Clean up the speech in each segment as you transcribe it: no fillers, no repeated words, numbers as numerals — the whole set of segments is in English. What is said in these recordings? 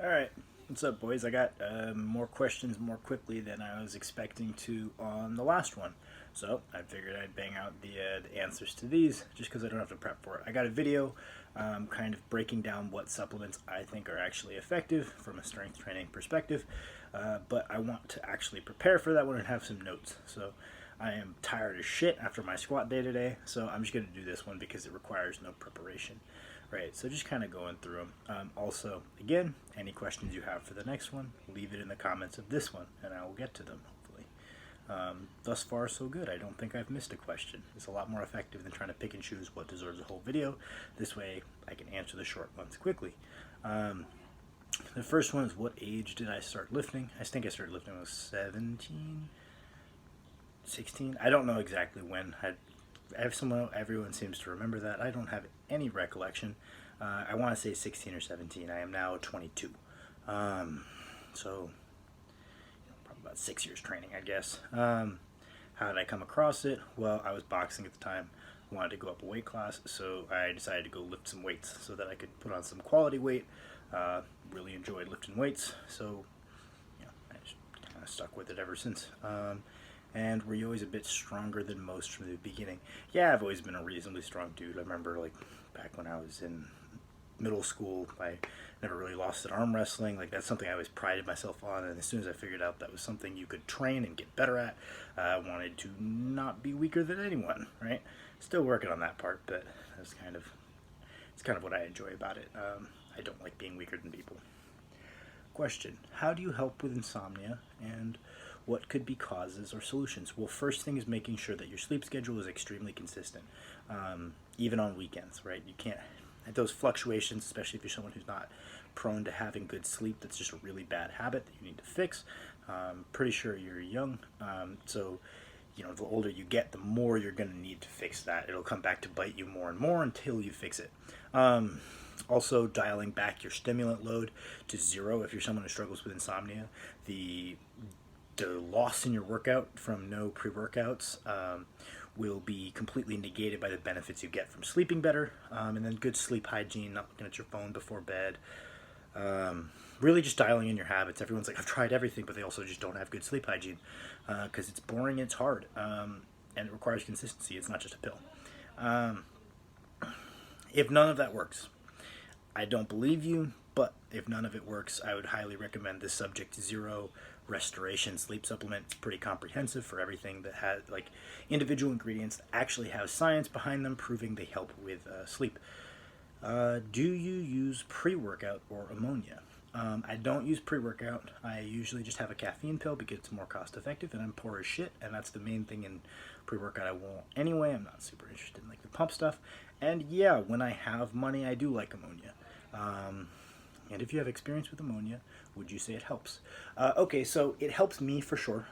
Alright, what's up, boys? I got more questions more quickly than I was expecting to on the last one. So I figured I'd bang out the answers to these just because I don't have to prep for it. I got a video kind of breaking down what supplements I think are actually effective from a strength training perspective, but I want to actually prepare for that one and have some notes. So I am tired as shit after my squat day today, so I'm just going to do this one because it requires no preparation. Right, so just kind of going through them. Also, again, any questions you have for the next one, leave it in the comments of this one, and I will get to them, hopefully. Thus far, so good. I don't think I've missed a question. It's a lot more effective than trying to pick and choose what deserves a whole video. This way, I can answer the short ones quickly. The first one is, what age did I start lifting? I think I started lifting when I was 17, 16. I don't know exactly when. Everyone seems to remember that. I don't have any recollection. I want to say 16 or 17. I am now 22. So, probably about 6 years training, I guess. How did I come across it? Well, I was boxing at the time. I wanted to go up a weight class, so I decided to go lift some weights so that I could put on some quality weight. Really enjoyed lifting weights, so I just kind of stuck with it ever since. And were you always a bit stronger than most from the beginning? Yeah, I've always been a reasonably strong dude. I remember, like, back when I was in middle school, I never really lost at arm wrestling. Like, that's something I always prided myself on, and as soon as I figured out that was something you could train and get better at, I wanted to not be weaker than anyone, right? Still working on that part, but it's kind of what I enjoy about it. I don't like being weaker than people. Question: how do you help with insomnia, and what could be causes or solutions? Well, first thing is making sure that your sleep schedule is extremely consistent, even on weekends, right? You can't, those fluctuations, especially if you're someone who's not prone to having good sleep, that's just a really bad habit that you need to fix. Pretty sure you're young, so the older you get, the more you're going to need to fix that. It'll come back to bite you more and more until you fix it. Also, dialing back your stimulant load to zero if you're someone who struggles with insomnia. The loss in your workout from no pre-workouts will be completely negated by the benefits you get from sleeping better, and then good sleep hygiene, not looking at your phone before bed. Really just dialing in your habits. Everyone's like, I've tried everything, but they also just don't have good sleep hygiene because it's boring, it's hard, and it requires consistency. It's not just a pill. If none of that works, I don't believe you, but if none of it works, I would highly recommend this Subject Zero Restoration Sleep Supplement. It's pretty comprehensive for everything that has like individual ingredients that actually have science behind them proving they help with sleep. Do you use pre-workout or ammonia? I don't use pre-workout. I usually just have a caffeine pill because it's more cost effective, and I'm poor as shit, and that's the main thing in pre-workout I won't anyway. I'm not super interested in like the pump stuff. And yeah, when I have money, I do like ammonia. And if you have experience with ammonia, would you say it helps? Okay, so it helps me for sure.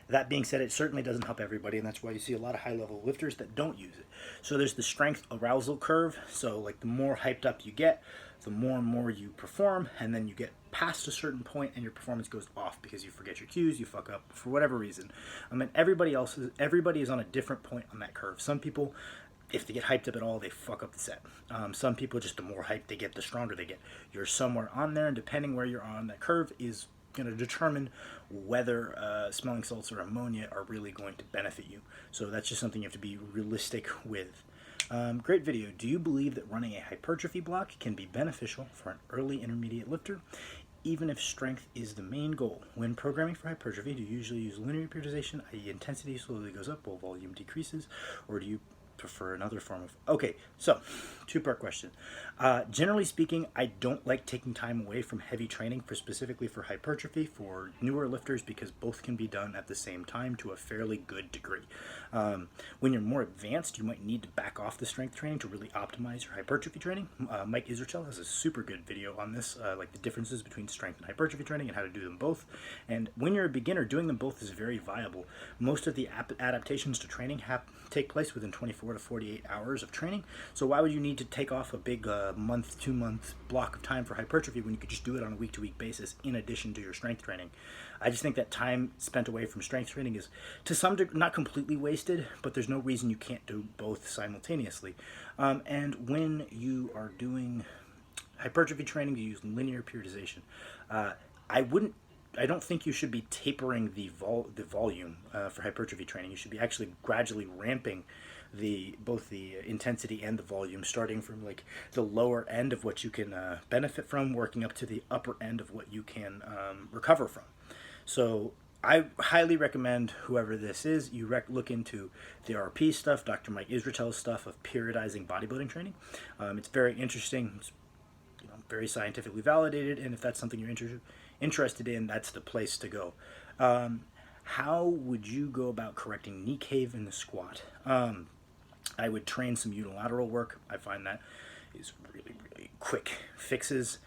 That being said, it certainly doesn't help everybody, and that's why you see a lot of high-level lifters that don't use it. So there's the strength arousal curve. So like the more hyped up you get, the more and more you perform, and then you get past a certain point and your performance goes off because you forget your cues, you fuck up for whatever reason. I mean, everybody is on a different point on that curve. Some people, if they get hyped up at all, they fuck up the set. Some people, just the more hyped they get, the stronger they get. You're somewhere on there, and depending where you're on that curve is going to determine whether smelling salts or ammonia are really going to benefit you. So that's just something you have to be realistic with. Great video. Do you believe that running a hypertrophy block can be beneficial for an early intermediate lifter, even if strength is the main goal? When programming for hypertrophy, do you usually use linear periodization, i.e. intensity slowly goes up while volume decreases, or do you prefer another form of... Okay, so two-part question. Generally speaking, I don't like taking time away from heavy training specifically for hypertrophy for newer lifters because both can be done at the same time to a fairly good degree. When you're more advanced, you might need to back off the strength training to really optimize your hypertrophy training. Mike Israel has a super good video on this, like the differences between strength and hypertrophy training and how to do them both. And when you're a beginner, doing them both is very viable. Most of the adaptations to training take place within 24 to 48 hours of training. So why would you need to take off a big month, 2 month block of time for hypertrophy when you could just do it on a week-to-week basis in addition to your strength training? I just think that time spent away from strength training is to some degree not completely wasted, but there's no reason you can't do both simultaneously. And when you are doing hypertrophy training, you use linear periodization. I don't think you should be tapering the volume for hypertrophy training. You should be actually gradually ramping both the intensity and the volume, starting from like the lower end of what you can benefit from, working up to the upper end of what you can recover from. So I highly recommend whoever this is, you look into the RP stuff, Dr. Mike Israetel's stuff of periodizing bodybuilding training. It's very interesting. It's very scientifically validated, and if that's something you're interested in, that's the place to go. How would you go about correcting knee cave in the squat? I would train some unilateral work. I find that is really, really quick fixes.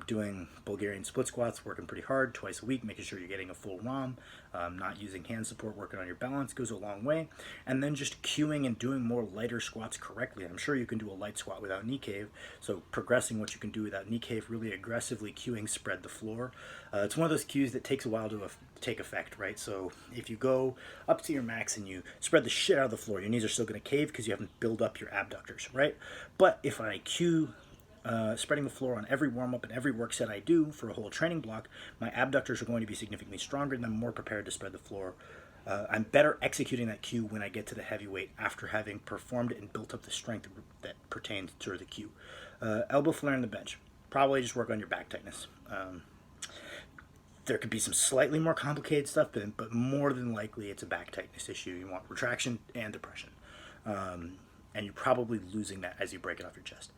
Doing Bulgarian split squats, working pretty hard twice a week, making sure you're getting a full ROM, not using hand support, working on your balance goes a long way. And then just cueing and doing more lighter squats correctly. I'm sure you can do a light squat without knee cave, so progressing what you can do without knee cave, really aggressively cueing spread the floor. It's one of those cues that takes a while to take effect, right? So if you go up to your max and you spread the shit out of the floor, your knees are still going to cave because you haven't built up your abductors, right? But if I cue spreading the floor on every warm-up and every work set I do for a whole training block, my abductors are going to be significantly stronger and I'm more prepared to spread the floor. I'm better executing that cue when I get to the heavyweight after having performed it and built up the strength that pertains to the cue. Elbow flare on the bench. Probably just work on your back tightness. There could be some slightly more complicated stuff, but more than likely it's a back tightness issue. You want retraction and depression. And you're probably losing that as you break it off your chest.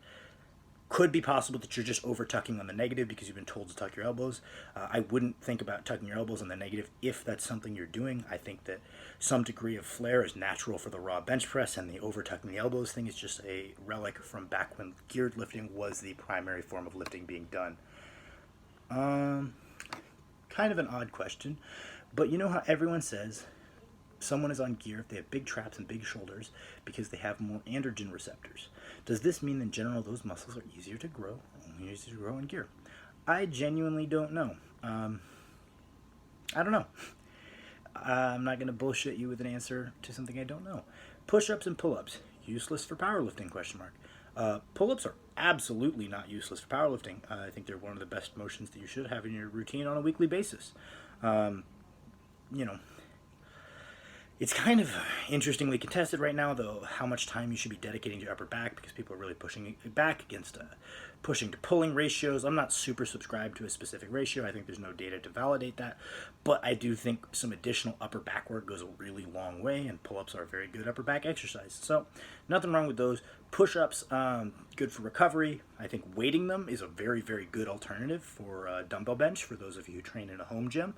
Could be possible that you're just over tucking on the negative because you've been told to tuck your elbows. I wouldn't think about tucking your elbows on the negative if that's something you're doing. I think that some degree of flare is natural for the raw bench press, and the over tucking the elbows thing is just a relic from back when geared lifting was the primary form of lifting being done. Kind of an odd question, but you know how everyone says someone is on gear if they have big traps and big shoulders because they have more androgen receptors. Does this mean in general those muscles are easier to grow in gear? I genuinely don't know. I don't know. I'm not going to bullshit you with an answer to something I don't know. Push-ups and pull-ups, useless for powerlifting, ? Pull-ups are absolutely not useless for powerlifting. I think they're one of the best motions that you should have in your routine on a weekly basis. It's kind of interestingly contested right now, though, how much time you should be dedicating to your upper back because people are really pushing it back against pushing to pulling ratios. I'm not super subscribed to a specific ratio. I think there's no data to validate that. But I do think some additional upper back work goes a really long way, and pull-ups are a very good upper back exercise. So nothing wrong with those. Push-ups, good for recovery. I think weighting them is a very, very good alternative for dumbbell bench for those of you who train in a home gym.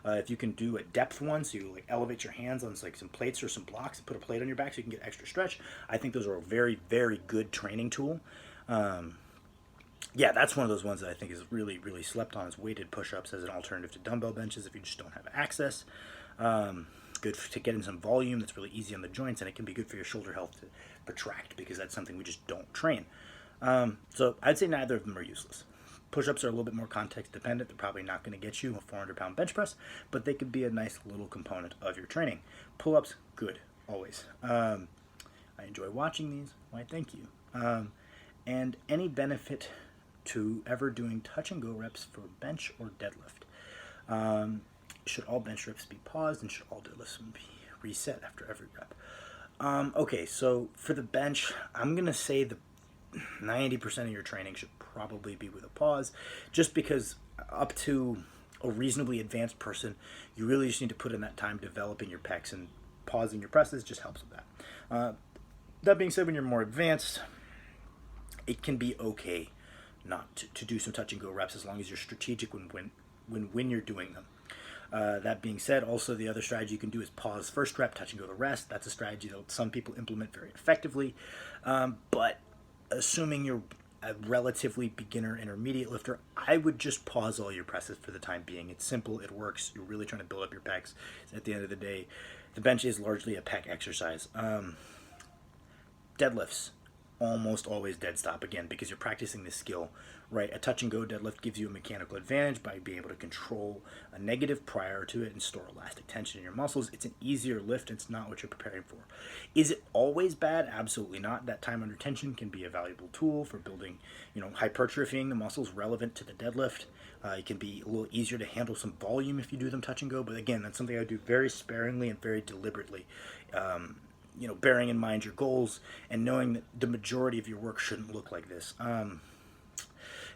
If you can do a depth one, so you elevate your hands on some plates or some blocks and put a plate on your back so you can get extra stretch, I think those are a very, very good training tool. Yeah, that's one of those ones that I think is really, really slept on, is weighted push-ups as an alternative to dumbbell benches if you just don't have access. Good to get in some volume. That's really easy on the joints, and it can be good for your shoulder health to protract because that's something we just don't train. So I'd say neither of them are useless. Push-ups are a little bit more context dependent. They're probably not going to get you a 400-pound bench press, but they could be a nice little component of your training. Pull-ups, good, always. I enjoy watching these. Why, thank you. And any benefit to ever doing touch and go reps for bench or deadlift? Should all bench reps be paused, and should all deadlifts be reset after every rep? Okay, so for the bench, I'm going to say the 90% of your training should probably be with a pause, just because up to a reasonably advanced person, you really just need to put in that time developing your pecs, and pausing your presses just helps with that. That being said, when you're more advanced, it can be okay not to do some touch and go reps as long as you're strategic when you're doing them. That being said, also the other strategy you can do is pause first rep, touch and go the rest. That's a strategy that some people implement very effectively, but assuming you're a relatively beginner intermediate lifter, I would just pause all your presses for the time being. It's simple, it works. You're really trying to build up your pecs. At the end of the day, the bench is largely a pec exercise. Deadlifts, almost always dead stop again because you're practicing this skill right? A touch and go deadlift gives you a mechanical advantage by being able to control a negative prior to it and store elastic tension in your muscles. It's an easier lift. It's not what you're preparing for. Is it always bad? Absolutely not. That time under tension can be a valuable tool for building, hypertrophying the muscles relevant to the deadlift. It can be a little easier to handle some volume if you do them touch and go. But again, that's something I do very sparingly and very deliberately. Bearing in mind your goals and knowing that the majority of your work shouldn't look like this.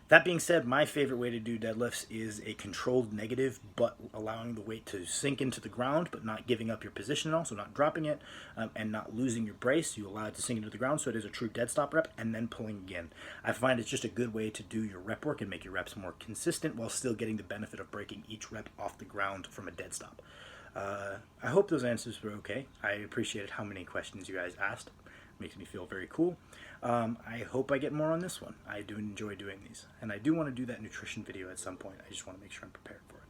That being said, my favorite way to do deadlifts is a controlled negative, but allowing the weight to sink into the ground, but not giving up your position at all, so not dropping it, and not losing your brace. You allow it to sink into the ground, so it is a true dead stop rep, and then pulling again. I find it's just a good way to do your rep work and make your reps more consistent while still getting the benefit of breaking each rep off the ground from a dead stop. I hope those answers were okay. I appreciated how many questions you guys asked. Makes me feel very cool. I hope I get more on this one. I do enjoy doing these, and I do want to do that nutrition video at some point. I just want to make sure I'm prepared for it.